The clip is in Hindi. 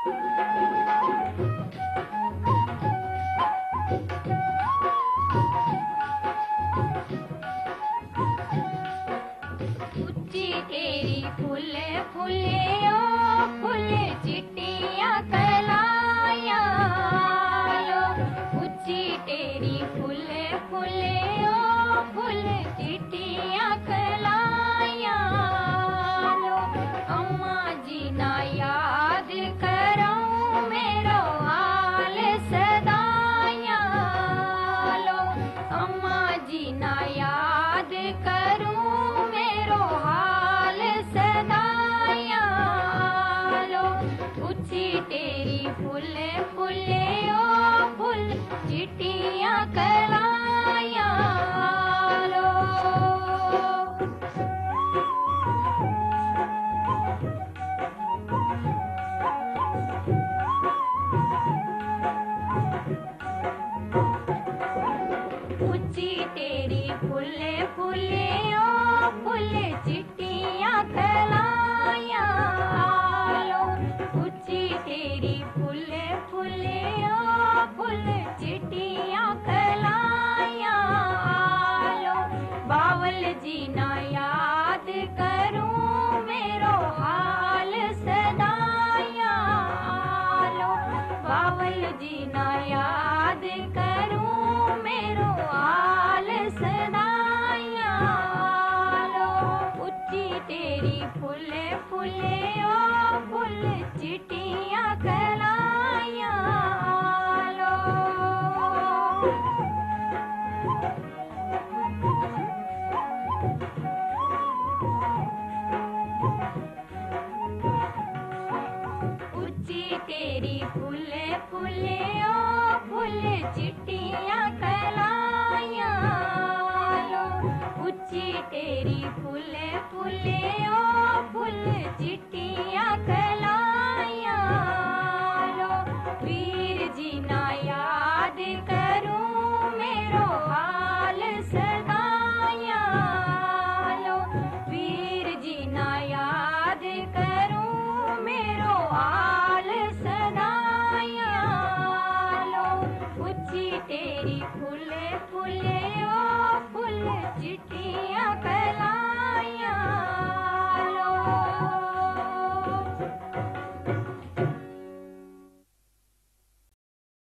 उच्ची तेरी फुल फुले ओ फुल चिट्टियां कलाया लो। उच्ची तेरी फुल फुले ओ फुल चिट्टियां कलाया लो। अम्मा जी ना याद करो मेरो हाल सदाया लो। अम्मा जी ना याद करूं मेरो हाल सदाया लो। उच्ची तेरी फुल फुले ओ फुल चिट्टियां कलाया लो। उच्ची तेरी फुल फुले ओ फुल चिट्टियां कलाया लो। उच्ची तेरी फुल फुले ओ फुल चिट्टियां कलाया लो। बावल जी ना याद करूं मेरो हाल सदाया लो। बावल जी ना याद करूं मेरो हाल सदाया लो। उच्ची तेरी फुल फुले ओ फुल चिट्टियां कलाया लो। उच्ची तेरी फुल फुले ओ फुल चिट्टियां कलाया लो। उच्ची तेरी फुल फुले ओ फुल चिट्टियां कलाया लो। वीर जी ना याद करूं मेरो हाल सदाया लो। वीर जी ना याद करूं मेरो हाल सदाया लो। उच्ची तेरी फुल फुले ओ फुल चिट्टियां